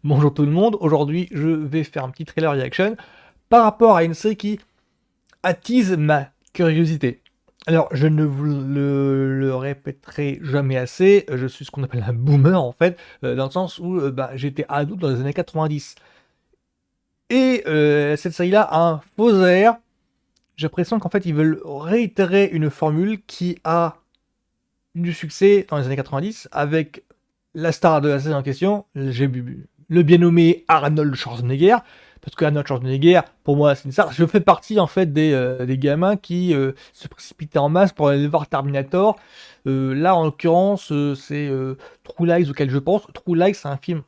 Bonjour tout le monde, aujourd'hui je vais faire un petit trailer reaction par rapport à une série qui attise ma curiosité. Alors je ne vous le répéterai jamais assez, je suis ce qu'on appelle un boomer en fait, dans le sens où j'étais ado dans les années 90. Et cette série-là a un faux air, j'ai l'impression qu'en fait ils veulent réitérer une formule qui a du succès dans les années 90 avec la star de la série en question, j'ai le bien nommé Arnold Schwarzenegger, parce que Arnold Schwarzenegger, pour moi, c'est une star. Je fais partie en fait des gamins qui se précipitaient en masse pour aller voir Terminator. Là, en l'occurrence, c'est True Lies auquel je pense. True Lies, c'est un film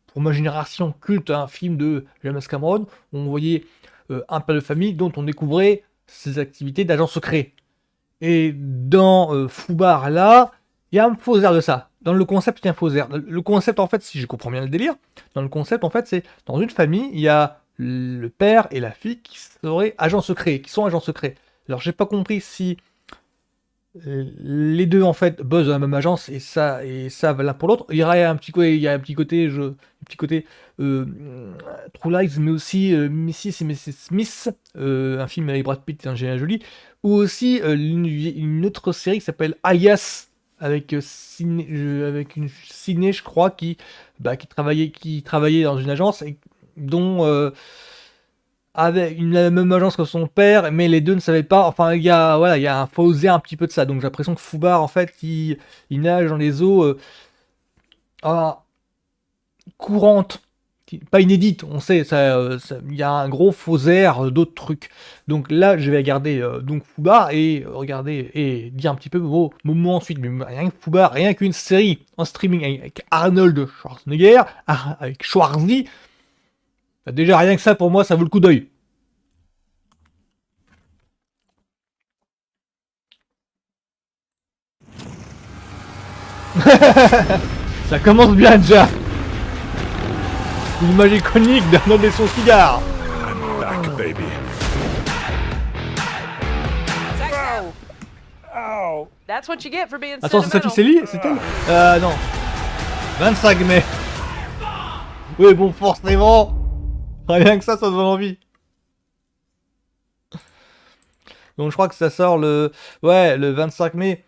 pour ma génération culte, un film de James Cameron, où on voyait un père de famille dont on découvrait ses activités d'agent secret. Et dans Foubar, là, il y a un faux air de ça. Dans le concept, il y a un faux air. Le concept, en fait, si je comprends bien le délire, dans le concept, en fait, c'est dans une famille, il y a le père et la fille qui seraient agents secrets, qui sont agents secrets. Alors, j'ai pas compris si les deux, en fait, bossent dans la même agence et ça va l'un pour l'autre. Il y aurait un petit côté, il y a un petit côté euh, True Lies, mais aussi Mrs. et Mrs. Smith, un film avec Brad Pitt et Angelina Jolie, ou aussi une autre série qui s'appelle Alias, avec, avec une ciné, je crois, qui travaillait dans une agence et dont avec la même agence que son père, mais les deux ne savaient pas. Enfin, voilà, il y a un faux air un petit peu de ça. Donc j'ai l'impression que Foubar, en fait, il nage dans les eaux ah, courantes, pas inédites. On sait, il y a un gros faux air d'autres trucs. Donc là, je vais regarder donc Foubar et regarder et dire un petit peu vos mots ensuite. Mais rien que Foubar, rien qu'une série en streaming avec Arnold Schwarzenegger, avec Schwarzy, déjà rien que ça pour moi, ça vaut le coup d'œil. Ça commence bien déjà. Une image iconique d'Arnold et son cigare. I'm back, baby. That's what you get for being Attends, c'est sa fille, sentimental. c'est lui? C'est elle? Non. 25 mai. Oui, bon, forcément. Rien que ça donne envie. Donc je crois que ça sort le 25 mai.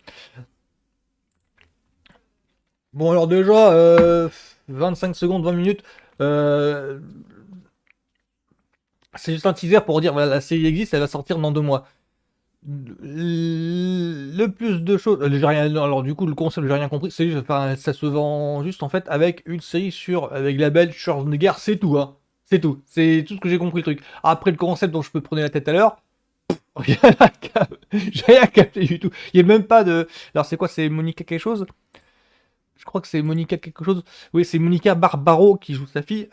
Bon, alors déjà, 25 secondes, 20 minutes. Euh, c'est juste un teaser pour dire, voilà, la série existe, elle va sortir dans 2 mois. Le plus de choses, j'ai rien, alors du coup le concept j'ai rien compris, c'est juste, enfin, ça se vend juste en fait avec une série avec la belle Schwarzenegger, c'est tout, hein, c'est tout ce que j'ai compris le truc. Après le concept dont je peux prendre la tête à l'heure, rien à j'ai rien capté du tout. Il y a même pas de, alors c'est quoi, c'est Monica quelque chose? Je crois que c'est Monica quelque chose. Oui, c'est Monica Barbaro qui joue sa fille,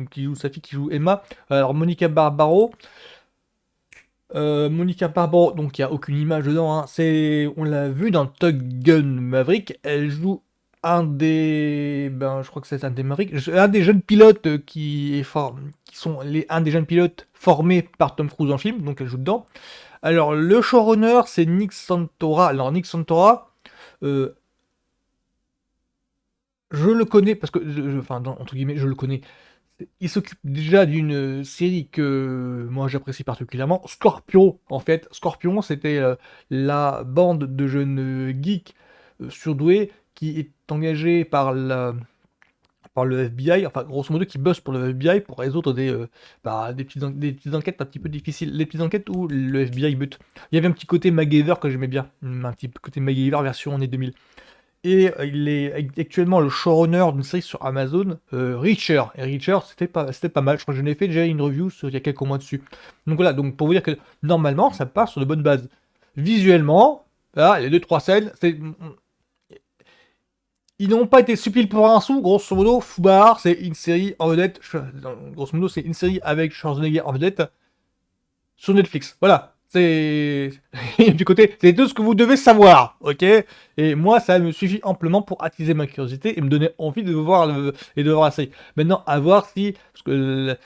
qui joue Emma. Alors Monica Barbaro. Monica Barbaro, donc il n'y a aucune image dedans, hein. On l'a vu dans Top Gun Maverick, elle joue je crois que c'est un des Maverick, un des jeunes pilotes qui sont un des jeunes pilotes formés par Tom Cruise en film, donc elle joue dedans. Alors le showrunner c'est Nick Santora. Alors Nick Santora, euh, je le connais parce que, enfin entre guillemets, je le connais. Il s'occupe déjà d'une série que moi j'apprécie particulièrement, Scorpio en fait. Scorpion, c'était la bande de jeunes geeks surdoués qui est engagée par le FBI, enfin grosso modo qui bosse pour le FBI pour résoudre des petites enquêtes un petit peu difficiles, les petites enquêtes où le FBI bute. Il y avait un petit côté MacGyver que j'aimais bien, un petit côté MacGyver version année 2000. Et il est actuellement le showrunner d'une série sur Amazon, Reacher. Et Reacher, c'était pas mal. Je crois que j'en ai fait déjà une review il y a quelques mois dessus. Donc voilà, donc pour vous dire que normalement, ça part sur de bonnes bases. Visuellement, là, les 2-3 scènes, ils n'ont pas été subtils pour un sou. Grosso modo, Foubar, c'est une série en vedette. Grosso modo, c'est une série avec Schwarzenegger en vedette sur Netflix. Voilà. C'est du côté, c'est tout ce que vous devez savoir, ok? Et moi, ça me suffit amplement pour attiser ma curiosité et me donner envie de voir la série. Maintenant, à voir si, parce que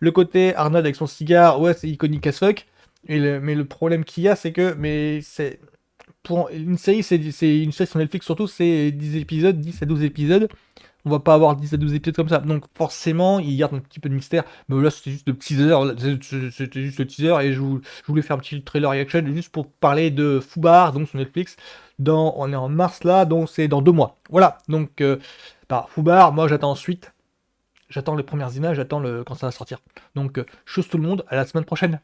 le côté Arnold avec son cigare, ouais, c'est iconique as fuck. Mais le problème qu'il y a, c'est que, mais c'est pour une série, c'est une série sur Netflix surtout, c'est 10 épisodes, 10 à 12 épisodes. On va pas avoir 10 à 12 épisodes comme ça. Donc forcément, ils gardent un petit peu de mystère. Mais là, c'était juste le teaser. C'était juste le teaser. Et je voulais faire un petit trailer reaction juste pour parler de Fubar, donc sur Netflix. On est en mars là, donc c'est dans 2 mois. Voilà. Donc, Fubar, moi j'attends ensuite. J'attends les premières images, quand ça va sortir. Donc, chose tout le monde, à la semaine prochaine.